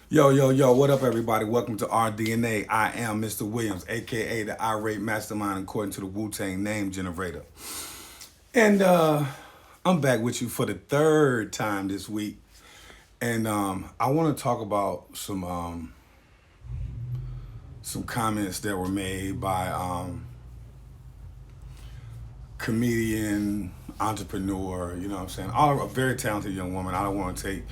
Yo, yo, yo, what up, everybody? Welcome to our DNA. I am Mr. Williams, aka the Irate Mastermind, according to the Wu Tang name generator. And I'm back with you for the third time this week. And I want to talk about some comments that were made by comedian, entrepreneur, you know what I'm saying? A very talented young woman. I don't want to take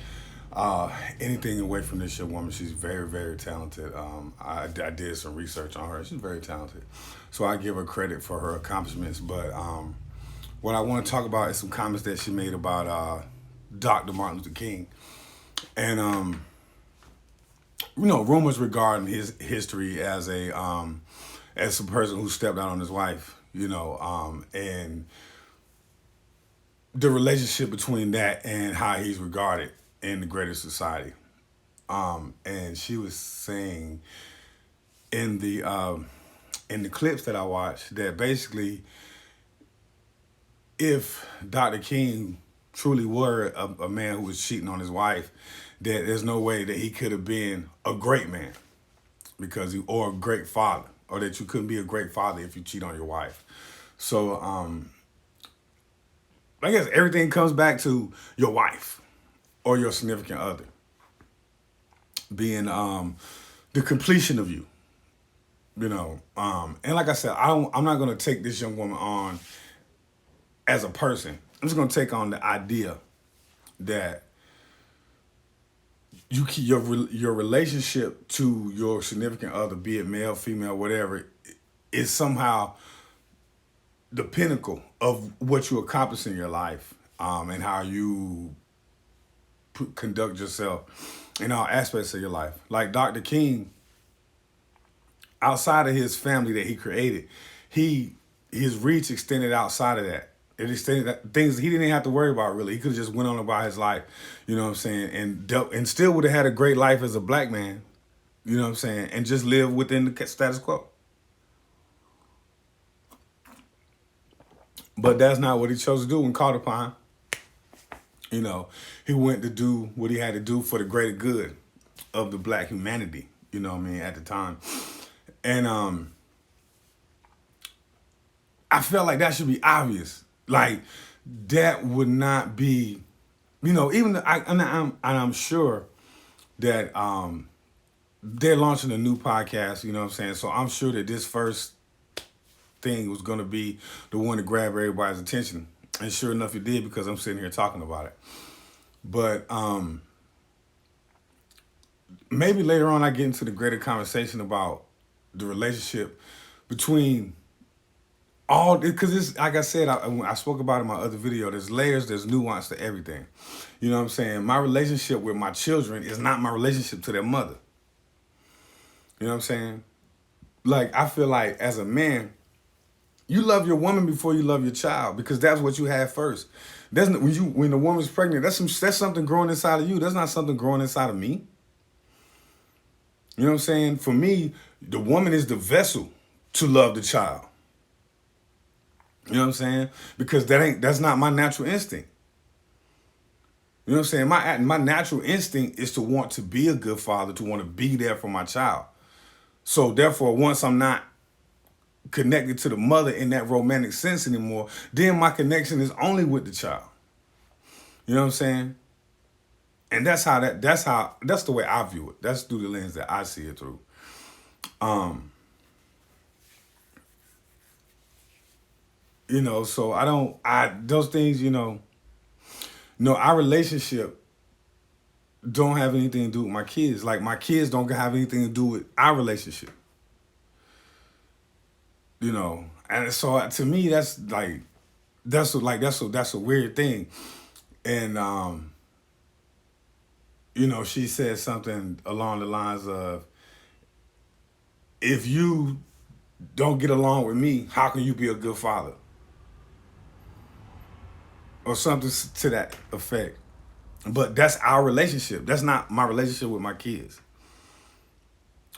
anything away from this young woman. She's very, very talented. I did some research on her. She's very talented. So I give her credit for her accomplishments. But what I want to talk about is some comments that she made about Dr. Martin Luther King. And, rumors regarding his history as a person who stepped out on his wife, and the relationship between that and how he's regarded in the greater society. And she was saying in the clips that I watched that basically, if Dr. King truly were a man who was cheating on his wife, that there's no way that he could have been a great man or a great father, or that you couldn't be a great father if you cheat on your wife. So I guess everything comes back to your wife or your significant other being the completion of you, and like I said, I'm not going to take this young woman on as a person. I'm just going to take on the idea that you keep your relationship to your significant other, be it male, female, whatever, is somehow the pinnacle of what you accomplish in your life, and how you conduct yourself in all aspects of your life. Like Dr. King, outside of his family that he created, his reach extended outside of that. It extended things he didn't have to worry about really. He could have just went on about his life, you know what I'm saying, and still would have had a great life as a black man, you know what I'm saying, and just live within the status quo. But that's not what he chose to do when called upon. He went to do what he had to do for the greater good of the black humanity, at the time. And I felt like that should be obvious. Like, that would not be, even I'm sure that they're launching a new podcast, you know what I'm saying? So I'm sure that this first thing was going to be the one to grab everybody's attention. And sure enough, it did, because I'm sitting here talking about it. But maybe later on I get into the greater conversation about the relationship between all, because it's like I said, I spoke about it in my other video. There's layers, there's nuance to everything. You know what I'm saying? My relationship with my children is not my relationship to their mother. You know what I'm saying? Like, I feel like as a man, you love your woman before you love your child, because that's what you have first. When the woman's pregnant, that's something growing inside of you. That's not something growing inside of me. You know what I'm saying? For me, the woman is the vessel to love the child. You know what I'm saying? Because that's not my natural instinct. You know what I'm saying? My natural instinct is to want to be a good father, to want to be there for my child. So therefore, once I'm not connected to the mother in that romantic sense anymore, then my connection is only with the child. You know what I'm saying? And that's the way I view it. That's through the lens that I see it through. So those things, our relationship don't have anything to do with my kids. Like, my kids don't have anything to do with our relationship. And so to me, that's a weird thing. And she said something along the lines of, if you don't get along with me, how can you be a good father? Or something to that effect. But that's our relationship. That's not my relationship with my kids.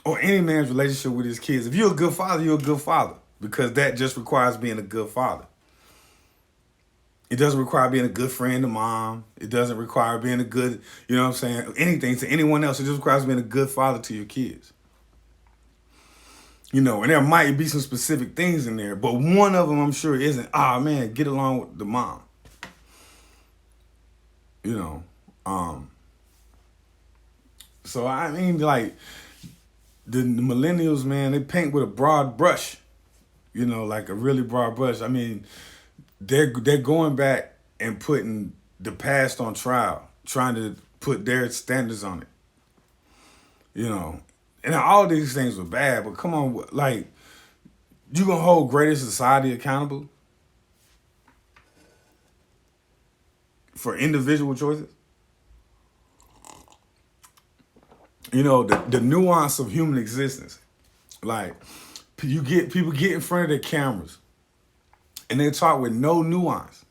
Or any man's relationship with his kids. If you're a good father, you're a good father. Because that just requires being a good father. It doesn't require being a good friend to mom. It doesn't require being a good, you know what I'm saying, anything to anyone else. It just requires being a good father to your kids. You know, and there might be some specific things in there, but one of them I'm sure isn't, man, get along with the mom. You know. So I mean, like, the millennials, man, they paint with a broad brush. You know, like a really broad brush. I mean, they're going back and putting the past on trial, trying to put their standards on it. You know, and all these things were bad, but come on, like, you gonna hold greater society accountable for individual choices? You know, the nuance of human existence. Like, people get in front of their cameras and they talk with no nuance.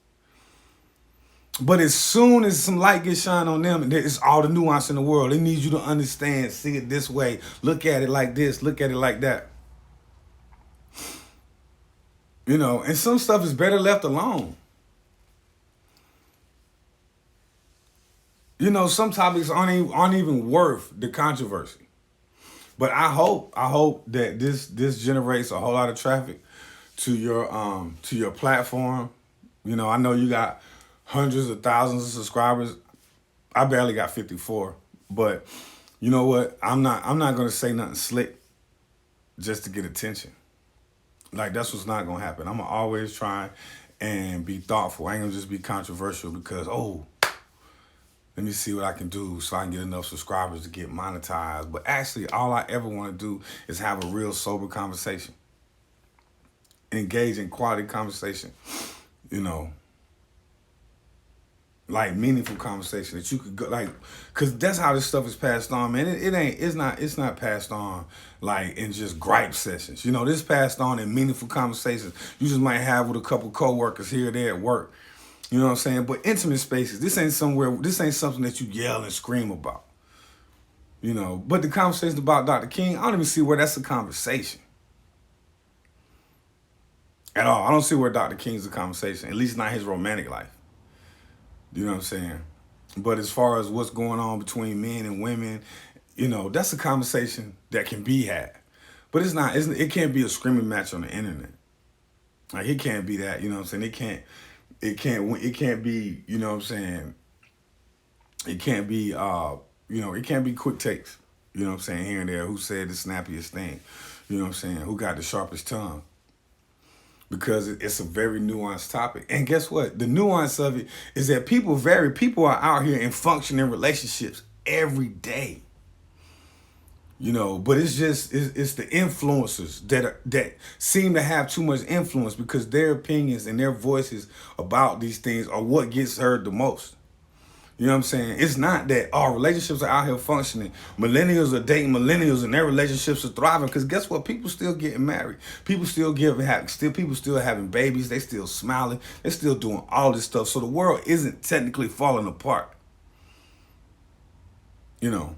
But as soon as some light gets shined on them, it's all the nuance in the world. They need you to understand, see it this way, look at it like this, look at it like that. You know, and some stuff is better left alone. You know, some topics aren't even worth the controversy. But I hope that this generates a whole lot of traffic to your platform. You know, I know you got hundreds of thousands of subscribers. I barely got 54, but you know what? I'm not gonna say nothing slick just to get attention. Like, that's what's not gonna happen. I'm gonna always try and be thoughtful. I ain't gonna just be controversial because let me see what I can do so I can get enough subscribers to get monetized. But actually, all I ever want to do is have a real sober conversation. Engage in quality conversation. You know, like meaningful conversation that you could go, like, because that's how this stuff is passed on, man. It's not passed on like in just gripe sessions. You know, this passed on in meaningful conversations you just might have with a couple coworkers here or there at work. You know what I'm saying? But intimate spaces, this ain't something that you yell and scream about. You know, but the conversation about Dr. King, I don't even see where that's a conversation. At all. I don't see where Dr. King's a conversation, at least not his romantic life. You know what I'm saying? But as far as what's going on between men and women, you know, that's a conversation that can be had. But it can't be a screaming match on the internet. Like, it can't be that, you know what I'm saying? It can't be, you know what I'm saying? It can't be, it can't be quick takes. You know what I'm saying? Here and there. Who said the snappiest thing? You know what I'm saying? Who got the sharpest tongue? Because it's a very nuanced topic. And guess what? The nuance of it is that people vary. People are out here and function in relationships every day. You know, but it's the influencers that seem to have too much influence because their opinions and their voices about these things are what gets heard the most. You know what I'm saying? It's not that all relationships are out here functioning. Millennials are dating millennials and their relationships are thriving. Because guess what? People still getting married. People still people still having babies. They still smiling. They're still doing all this stuff. So the world isn't technically falling apart. You know,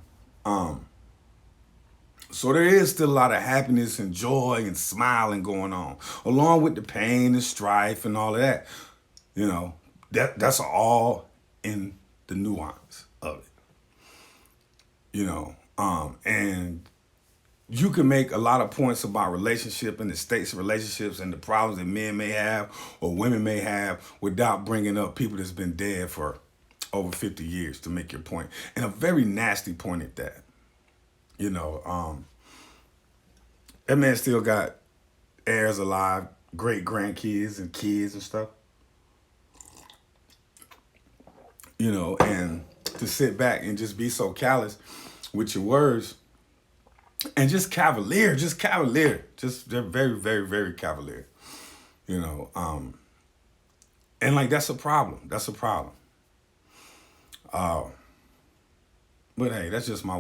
so there is still a lot of happiness and joy and smiling going on, along with the pain and strife and all of that. You know, that's all in the nuance of it. You know, and you can make a lot of points about relationship and the states of relationships and the problems that men may have or women may have without bringing up people that's been dead for over 50 years to make your point. And a very nasty point at that. You know, that man still got heirs alive, great grandkids and kids and stuff. You know, and to sit back and just be so callous with your words and just cavalier, just they're very, very, very cavalier. You know, and like that's a problem. That's a problem. But hey, that's just my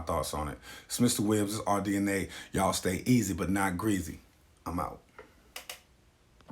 thoughts on it. It's Mr. Williams, it's RDNA. Y'all stay easy but not greasy. I'm out.